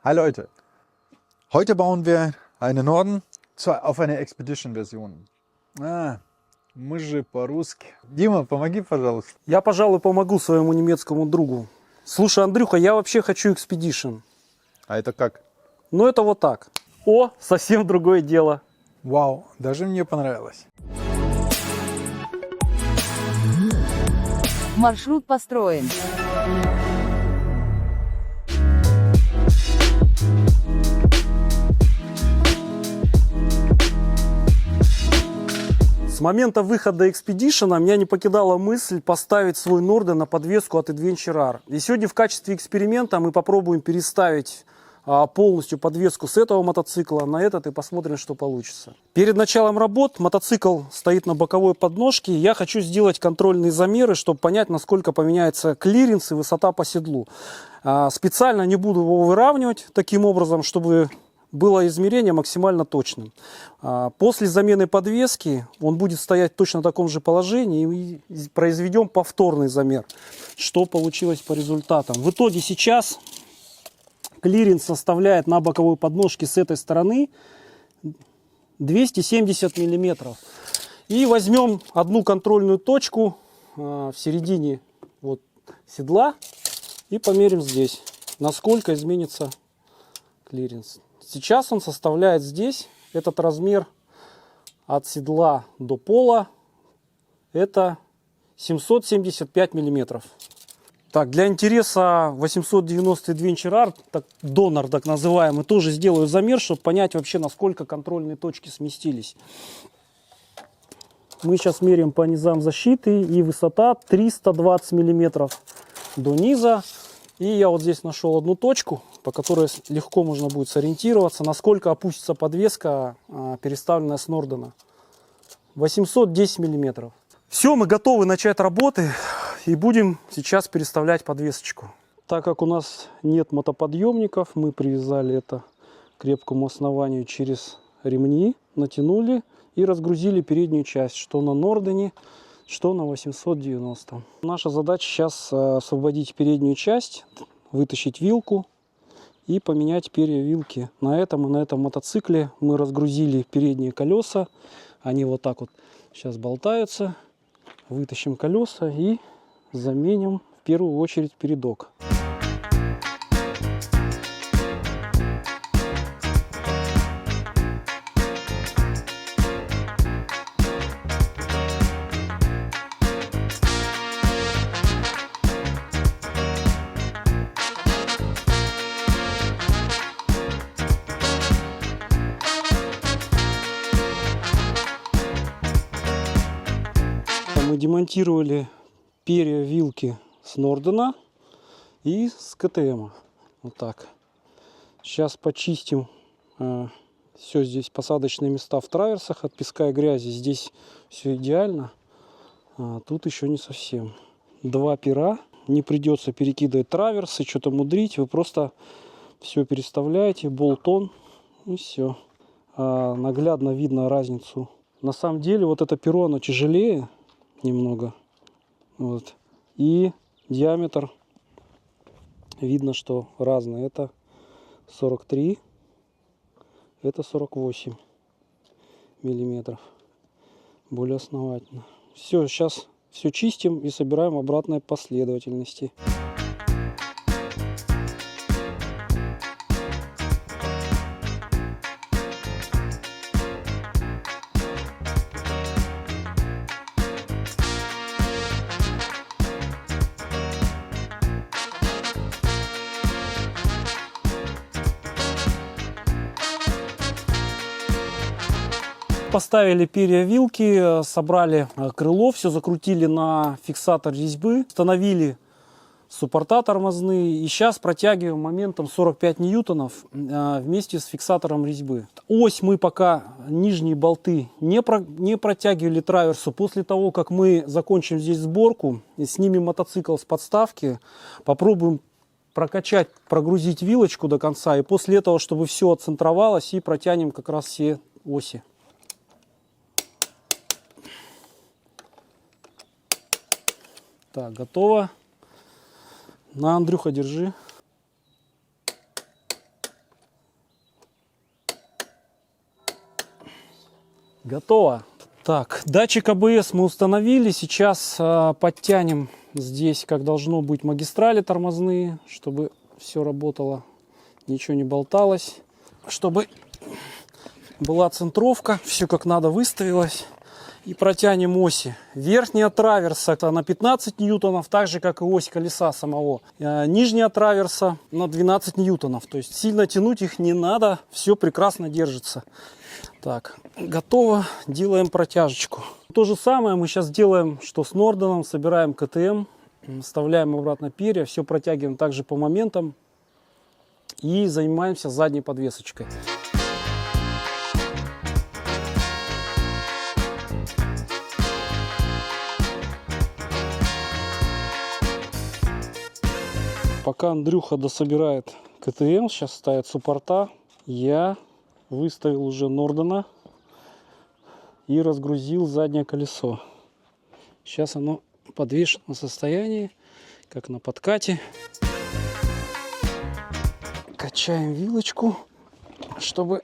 Hi Leute, heute bauen wir eine Norden auf eine Expedition-Version. Мы же по-русски. Дима, помоги, пожалуйста. Я, пожалуй, помогу своему немецкому другу. Слушай, Андрюха, я вообще хочу Expedition. А это как? Но это вот так. О, совсем другое дело. Вау, даже мне понравилось. Маршрут построен. С момента выхода Expedition меня не покидала мысль поставить свой Norden на подвеску от Adventure R. И сегодня в качестве эксперимента мы попробуем переставить полностью подвеску с этого мотоцикла на этот и посмотрим, что получится. Перед началом работ мотоцикл стоит на боковой подножке. Я хочу сделать контрольные замеры, чтобы понять, насколько поменяется клиренс и высота по седлу. Специально не буду его выравнивать таким образом, чтобы было измерение максимально точным. После замены подвески он будет стоять в точно таком же положении и произведем повторный замер, что получилось по результатам. В итоге сейчас клиренс составляет на боковой подножке с этой стороны 270 миллиметров. И возьмем одну контрольную точку в середине вот седла и померим здесь, насколько изменится клиренс. Сейчас он составляет здесь, этот размер от седла до пола, это 775 миллиметров. Так, для интереса 890 Adventure R, донор так называемый, тоже сделаю замер, чтобы понять вообще, насколько контрольные точки сместились. Мы сейчас меряем по низам защиты, и высота 320 миллиметров до низа. И я вот здесь нашел одну точку, по которой легко можно будет сориентироваться, насколько опустится подвеска, переставленная с Нордена. 810 миллиметров. Все, мы готовы начать работы и будем сейчас переставлять подвесочку. Так как у нас нет мотоподъемников, мы привязали это к крепкому основанию через ремни, натянули и разгрузили переднюю часть, что на Нордене, что на 890. Наша задача сейчас освободить переднюю часть, вытащить вилку и поменять перья вилки. На этом и на этом мотоцикле мы разгрузили передние колеса. Они вот так вот сейчас болтаются. Вытащим колеса и заменим в первую очередь передок. Мы демонтировали перья вилки с Нордена и с КТМ. Вот так. Сейчас почистим все здесь, посадочные места в траверсах от песка и грязи. Здесь все идеально, а тут еще не совсем. Два пера, не придется перекидывать траверсы, что-то мудрить. Вы просто все переставляете, болт-он и все. Наглядно видно разницу. На самом деле вот это перо, оно тяжелее немного, вот, и диаметр видно, что разный. Это 43, это 48 миллиметров, более основательно. Все, сейчас все чистим и собираем в обратной последовательности. Поставили перья вилки, собрали крыло, все закрутили на фиксатор резьбы, установили суппорта тормозные и сейчас протягиваем моментом 45 ньютонов вместе с фиксатором резьбы. Ось мы пока нижние болты не протягивали траверсу. После того, как мы закончим здесь сборку, снимем мотоцикл с подставки, попробуем прокачать, прогрузить вилочку до конца и после этого, чтобы все отцентровалось, и протянем как раз все оси. Так, готово. На, Андрюха, держи. Готово. Так, датчик АБС мы установили. Сейчас подтянем здесь, как должно быть, магистрали тормозные, чтобы все работало, ничего не болталось, чтобы была центровка, все как надо выставилось. И протянем оси. Верхняя траверса на 15 ньютонов, так же как и ось колеса самого. Нижняя траверса на 12 ньютонов. То есть сильно тянуть их не надо, все прекрасно держится. Так, готово. Делаем протяжечку. То же самое мы сейчас делаем, что с Норденом. Собираем КТМ, вставляем обратно перья, все протягиваем также по моментам. И занимаемся задней подвесочкой. Пока Андрюха дособирает КТМ, сейчас ставит суппорта, я выставил уже Нордена и разгрузил заднее колесо. Сейчас оно в подвешенном состоянии, как на подкате. Качаем вилочку, чтобы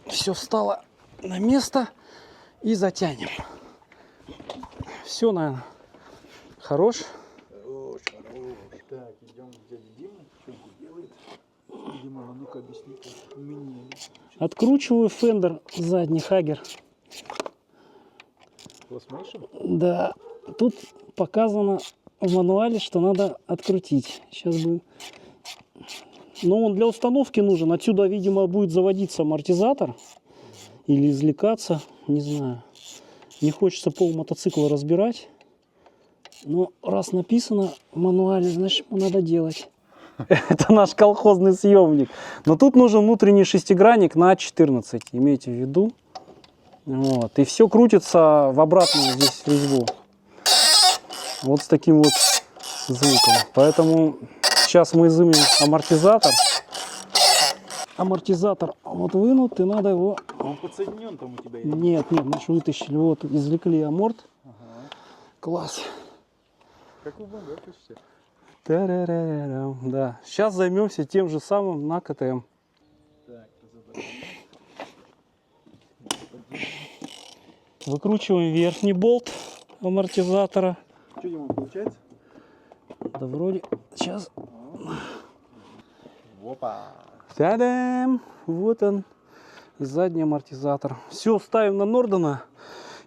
все встало на место, и затянем. Все, наверное, хорош. Так, идем к дяде Диме. Что он делает? Дима, а ну-ка объясни мне. Откручиваю фендер задний Хагер. Пластмейшем? Да, тут показано в мануале, что надо открутить. Сейчас бы. Но он для установки нужен. Отсюда, видимо, будет заводиться амортизатор или извлекаться. Не знаю. Не хочется пол мотоцикла разбирать. Но раз написано в мануале, значит, надо делать. Это наш колхозный съемник. Но тут нужен внутренний шестигранник на 14. Имейте в виду. Вот. И все крутится в обратную здесь резьбу. Вот с таким вот звуком. Поэтому сейчас мы изымем амортизатор. Амортизатор вот вынут, и надо его... Он подсоединен там у тебя? Нет, мы же вытащили. Вот, извлекли аморт. Ага. Класс. Как вы бомбите? Да. Сейчас займемся тем же самым на КТМ. Так, Выкручиваем верхний болт амортизатора. что ему получается? Да вроде сейчас. Опа. Та-дам! Вот он, задний амортизатор. Все ставим на Нордена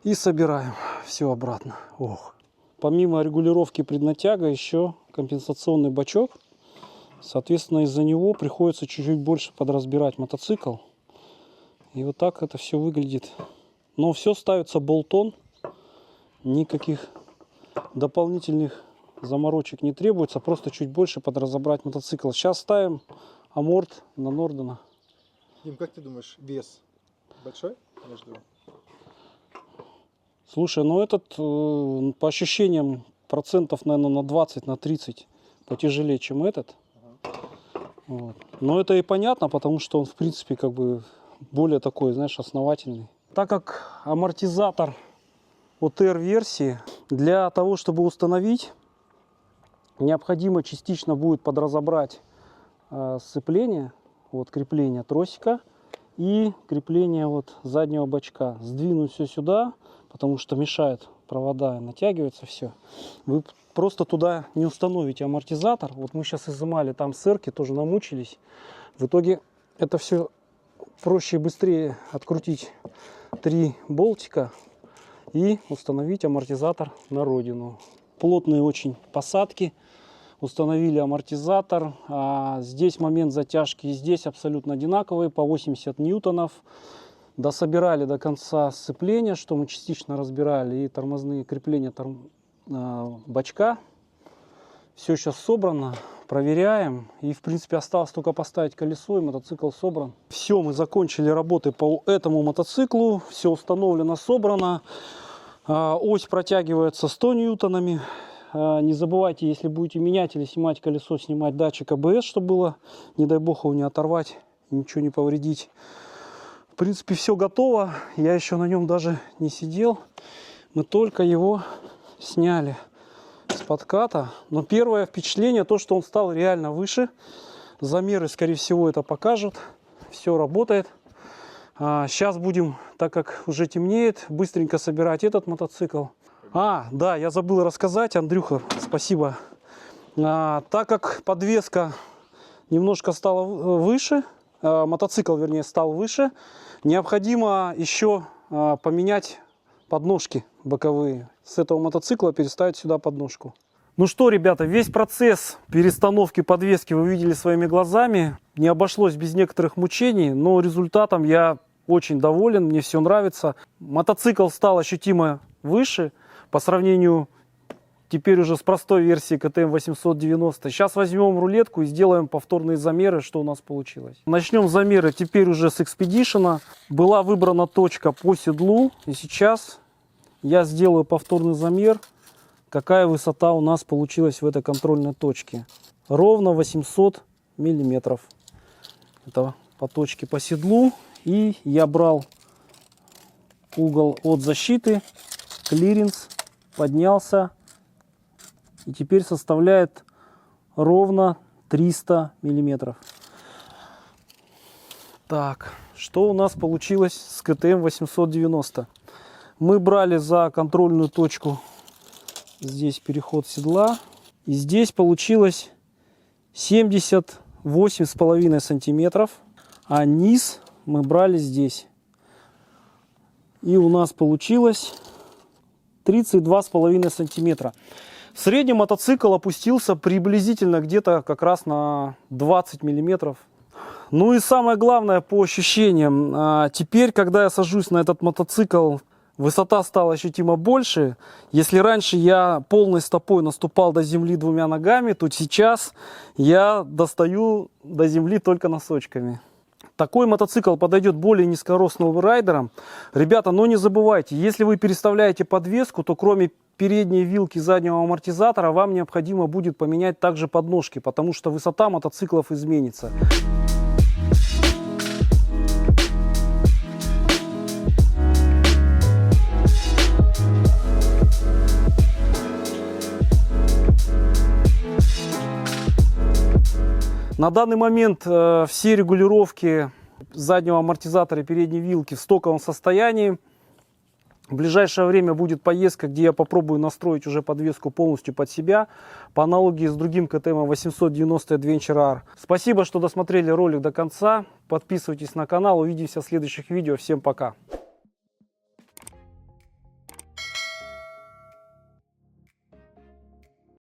и собираем все обратно. Ох. Помимо регулировки преднатяга еще компенсационный бачок. Соответственно, из-за него приходится чуть-чуть больше подразбирать мотоцикл. И вот так это все выглядит. Но все ставится болтон. Никаких дополнительных заморочек не требуется. Просто чуть больше подразобрать мотоцикл. Сейчас ставим аморт на Нордена. Дим, как ты думаешь, вес большой между? Слушай, ну этот, по ощущениям, процентов, наверное, на 20, на 30 потяжелее, чем этот. Вот. Но это и понятно, потому что он, в принципе, как бы более такой, знаешь, основательный. Так как амортизатор OTR-версии, для того, чтобы установить, необходимо частично будет подразобрать сцепление, вот крепление тросика и крепление вот заднего бачка. Сдвинуть все сюда, потому что мешают провода, натягивается все. Вы просто туда не установите амортизатор. Вот мы сейчас изымали там сырки, тоже намучились. В итоге это все проще и быстрее открутить 3 болтика и установить амортизатор на родину. Плотные очень посадки. Установили амортизатор. Здесь момент затяжки, здесь абсолютно одинаковые, по 80 ньютонов. Дособирали до конца сцепления, что мы частично разбирали, и тормозные крепления бачка. Все сейчас собрано, проверяем. И, в принципе, осталось только поставить колесо, и мотоцикл собран. Все, мы закончили работы по этому мотоциклу. Все установлено, собрано. Ось протягивается 100 ньютонами. Не забывайте, если будете менять или снимать колесо, снимать датчик АБС, чтобы было, не дай бог, его не оторвать, ничего не повредить. В принципе, все готово. Я еще на нем даже не сидел. Мы только его сняли с подката. Но первое впечатление, то, что он стал реально выше. Замеры, скорее всего, это покажут. Все работает. Сейчас будем, так как уже темнеет, быстренько собирать этот мотоцикл. Да, я забыл рассказать, Андрюха, спасибо. Так как подвеска немножко стала выше, мотоцикл, вернее, стал выше, необходимо еще поменять подножки боковые. С этого мотоцикла переставить сюда подножку. Ну что, ребята, весь процесс перестановки подвески вы видели своими глазами. Не обошлось без некоторых мучений, но результатом я очень доволен, мне все нравится. Мотоцикл стал ощутимо выше по сравнению теперь уже с простой версией КТМ 890. Сейчас возьмем рулетку и сделаем повторные замеры, что у нас получилось. Начнем замеры теперь уже с Expedition. Была выбрана точка по седлу. И сейчас я сделаю повторный замер, какая высота у нас получилась в этой контрольной точке. Ровно 800 миллиметров. Это по точке по седлу. И я брал угол от защиты, клиренс, поднялся. И теперь составляет ровно 300 миллиметров. Так, что у нас получилось с КТМ 890? Мы брали за контрольную точку здесь переход седла. И здесь получилось 78,5 сантиметров. А низ мы брали здесь. И у нас получилось 32,5 сантиметра. В среднем мотоцикл опустился приблизительно где-то как раз на 20 миллиметров. Ну и самое главное по ощущениям. Теперь, когда я сажусь на этот мотоцикл, высота стала ощутимо больше. Если раньше я полной стопой наступал до земли двумя ногами, то сейчас я достаю до земли только носочками. Такой мотоцикл подойдет более низкорослым райдерам. Ребята, но не забывайте, если вы переставляете подвеску, то кроме передней вилки заднего амортизатора вам необходимо будет поменять также подножки, потому что высота мотоциклов изменится. На данный момент все регулировки заднего амортизатора и передней вилки в стоковом состоянии. В ближайшее время будет поездка, где я попробую настроить уже подвеску полностью под себя, по аналогии с другим КТМ 890 Adventure R. Спасибо, что досмотрели ролик до конца. Подписывайтесь на канал. Увидимся в следующих видео. Всем пока!